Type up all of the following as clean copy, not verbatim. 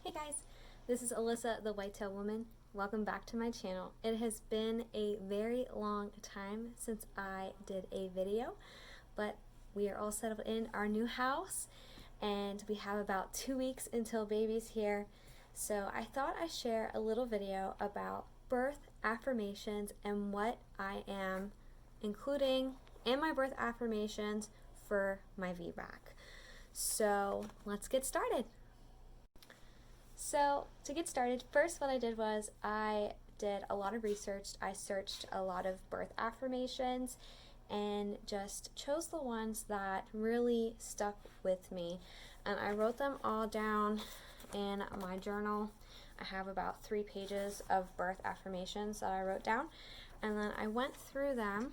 Hey guys, this is Alyssa, the Whitetail Woman. Welcome back to my channel. It has been a very long time since I did a video, but we are all settled in our new house and we have about 2 weeks until baby's here. So I thought I'd share a little video about birth affirmations and what I am including in my birth affirmations for my VBAC. So let's get started. So to get started, first what I did was I did a lot of research. I searched a lot of birth affirmations and just chose the ones that really stuck with me. And I wrote them all down in my journal. I have about 3 pages of birth affirmations that I wrote down. And then I went through them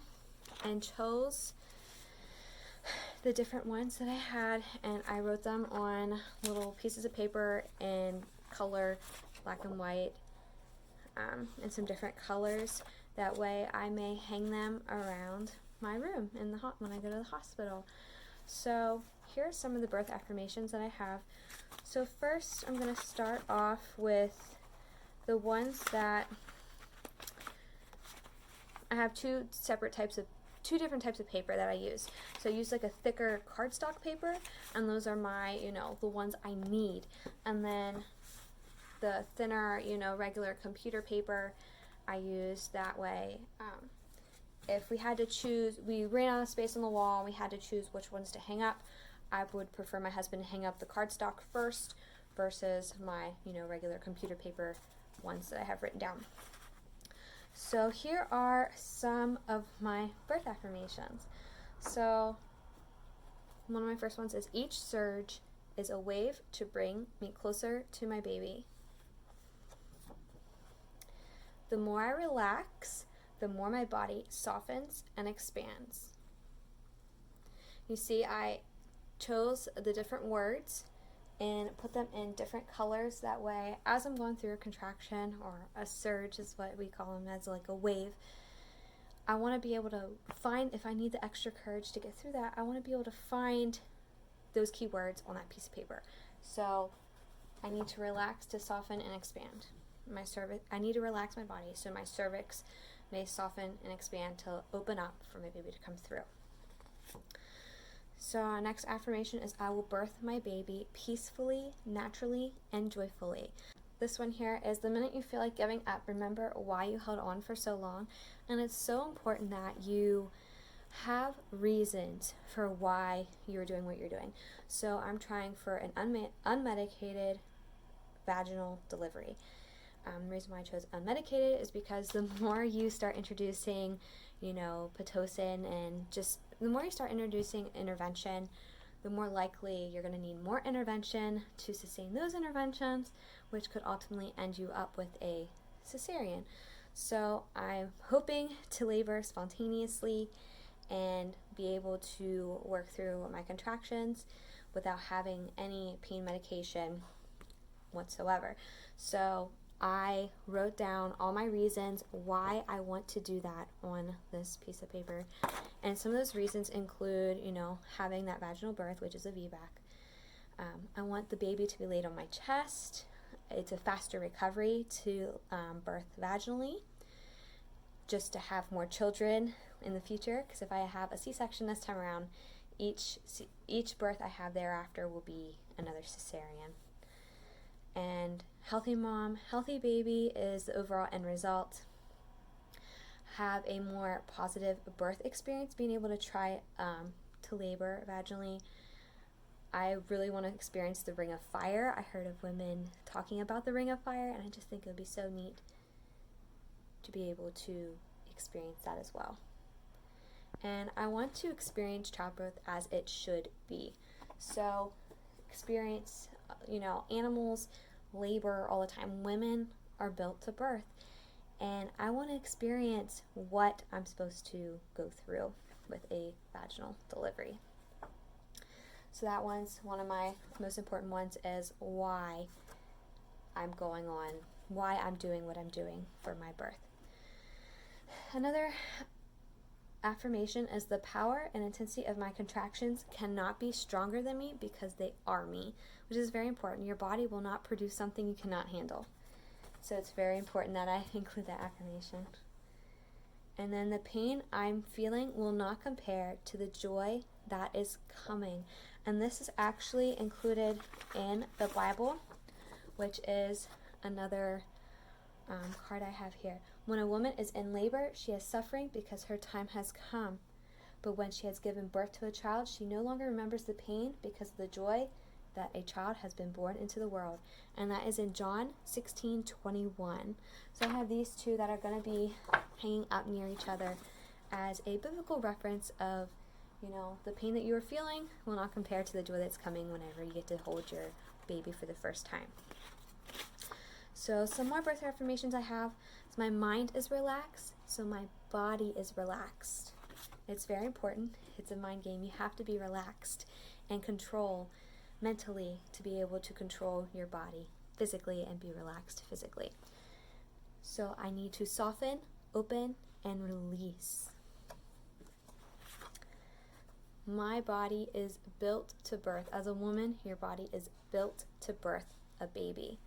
and chose the different ones that I had, and I wrote them on little pieces of paper in color, black and white, and some different colors. That way I may hang them around my room in the when I go to the hospital. So here are some of the birth affirmations that I have. So first I'm going to start off with the ones that I have two different types of paper that I use. So I use like a thicker cardstock paper, and those are my, the ones I need. And then the thinner, regular computer paper I use that way. If we had to choose, we ran out of space on the wall and we had to choose which ones to hang up, I would prefer my husband to hang up the cardstock first versus my, regular computer paper ones that I have written down. So here are some of my birth affirmations. So one of my first ones is, each surge is a wave to bring me closer to my baby. The more I relax, the more my body softens and expands. You see, I chose the different words and put them in different colors. That way, as I'm going through a contraction, or a surge is what we call them, as like a wave, I want to be able to find, if I need the extra courage to get through that, I want to be able to find those key words on that piece of paper. So I need to relax to soften and expand. My cervix, I need to relax my body so my cervix may soften and expand to open up for my baby to come through. So our next affirmation is, I will birth my baby peacefully, naturally, and joyfully. This one here is, the minute you feel like giving up, remember why you held on for so long. And it's so important that you have reasons for why you're doing what you're doing. So I'm trying for an unmedicated vaginal delivery. The reason why I chose unmedicated is because the more you start introducing, Pitocin, and just the more you start introducing intervention, the more likely you're going to need more intervention to sustain those interventions, which could ultimately end you up with a cesarean. So I'm hoping to labor spontaneously and be able to work through my contractions without having any pain medication whatsoever. So I wrote down all my reasons why I want to do that on this piece of paper. And some of those reasons include, having that vaginal birth, which is a VBAC. I want the baby to be laid on my chest. It's a faster recovery to birth vaginally, just to have more children in the future, because if I have a C-section this time around, each birth I have thereafter will be another cesarean. And healthy mom, healthy baby is the overall end result. Have a more positive birth experience, being able to try to labor vaginally. I really want to experience the ring of fire. I heard of women talking about the ring of fire, and I just think it would be so neat to be able to experience that as well. And I want to experience childbirth as it should be. So experience, animals labor all the time. Women are built to birth, and I want to experience what I'm supposed to go through with a vaginal delivery. So that one's one of my most important ones, is why I'm doing what I'm doing for my birth. Another affirmation is, the power and intensity of my contractions cannot be stronger than me because they are me. which is very important. Your body will not produce something you cannot handle. So it's very important that I include that affirmation. And then the pain I'm feeling will not compare to the joy that is coming. And this is actually included in the Bible, which is another card I have here. When a woman is in labor, she is suffering because her time has come. But when she has given birth to a child, she no longer remembers the pain because of the joy that a child has been born into the world. And that is in John 16:21. So I have these two that are going to be hanging up near each other as a biblical reference of, the pain that you are feeling will not compare to the joy that's coming whenever you get to hold your baby for the first time. So some more birth affirmations I have is my mind is relaxed, so my body is relaxed. It's very important. It's a mind game. You have to be relaxed and control mentally to be able to control your body physically and be relaxed physically. So I need to soften, open, and release. My body is built to birth. As a woman, your body is built to birth a baby.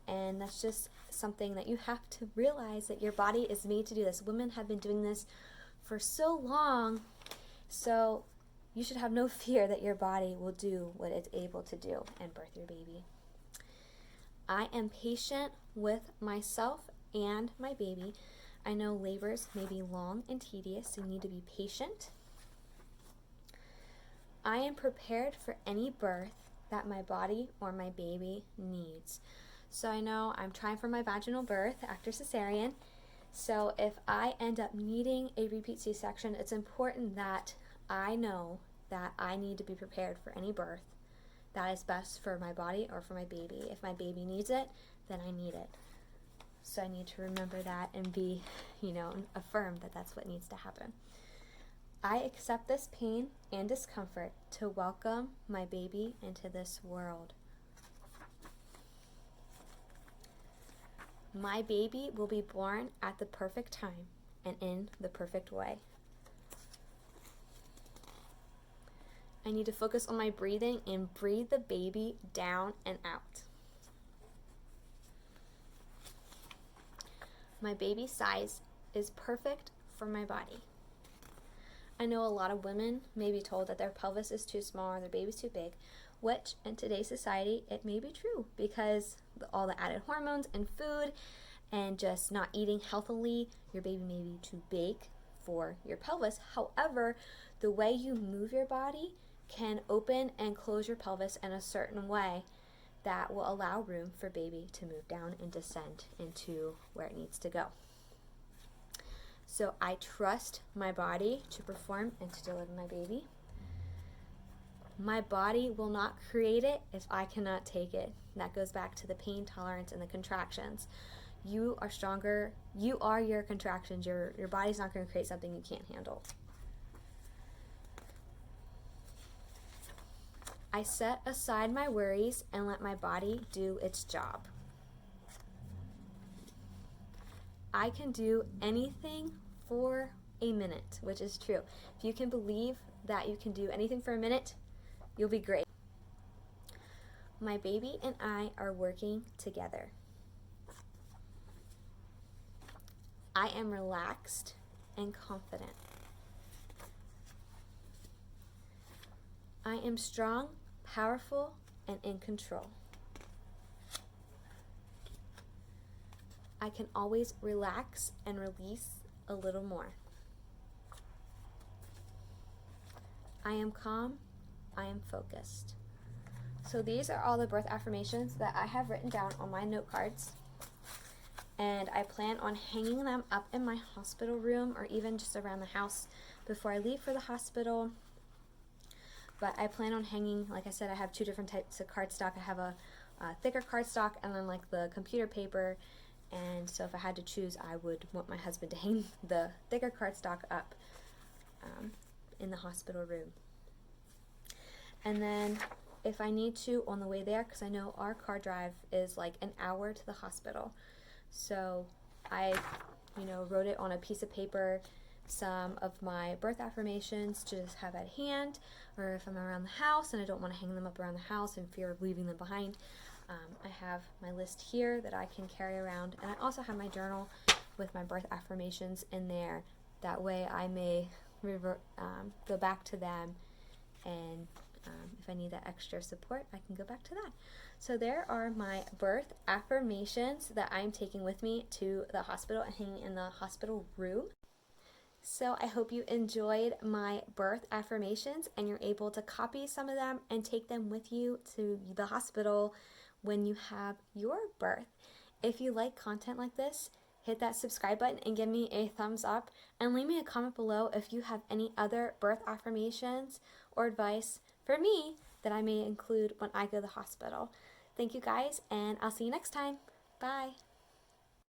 And that's just something that you have to realize, that your body is made to do this. Women have been doing this for so long, so you should have no fear that your body will do what it's able to do and birth your baby. I am patient with myself and my baby. I know labors may be long and tedious, so you need to be patient. I am prepared for any birth that my body or my baby needs. So I know I'm trying for my vaginal birth after cesarean. So if I end up needing a repeat C-section, it's important that I know that I need to be prepared for any birth that is best for my body or for my baby. If my baby needs it, then I need it. So I need to remember that and be, affirm that that's what needs to happen. I accept this pain and discomfort to welcome my baby into this world. My baby will be born at the perfect time and in the perfect way. I need to focus on my breathing and breathe the baby down and out. My baby size is perfect for my body. I know a lot of women may be told that their pelvis is too small or their baby's too big, which in today's society, it may be true because all the added hormones and food and just not eating healthily, your baby may be too big for your pelvis. However, the way you move your body can open and close your pelvis in a certain way that will allow room for baby to move down and descend into where it needs to go. So I trust my body to perform and to deliver my baby. My body will not create it if I cannot take it. That goes back to the pain tolerance and the contractions. You are stronger. You are your contractions. Your body's not going to create something you can't handle. I set aside my worries and let my body do its job. I can do anything for a minute, which is true. If you can believe that you can do anything for a minute, you'll be great. My baby and I are working together. I am relaxed and confident. I am strong, powerful, and in control. I can always relax and release a little more. I am calm. I am focused. So these are all the birth affirmations that I have written down on my note cards. And I plan on hanging them up in my hospital room or even just around the house before I leave for the hospital. But I plan on hanging, like I said, I have two different types of cardstock. I have a thicker cardstock and then like the computer paper. And so if I had to choose, I would want my husband to hang the thicker cardstock up in the hospital room. And then if I need to on the way there, because I know our car drive is like an hour to the hospital. So I, wrote it on a piece of paper some of my birth affirmations to just have at hand, or if I'm around the house and I don't want to hang them up around the house in fear of leaving them behind. I have my list here that I can carry around, and I also have my journal with my birth affirmations in there. That way I may go back to them, and if I need that extra support, I can go back to that. So there are my birth affirmations that I'm taking with me to the hospital and hanging in the hospital room. So I hope you enjoyed my birth affirmations and you're able to copy some of them and take them with you to the hospital when you have your birth. If you like content like this, hit that subscribe button and give me a thumbs up, and leave me a comment below if you have any other birth affirmations or advice for me that I may include when I go to the hospital. Thank you guys, and I'll see you next time. Bye.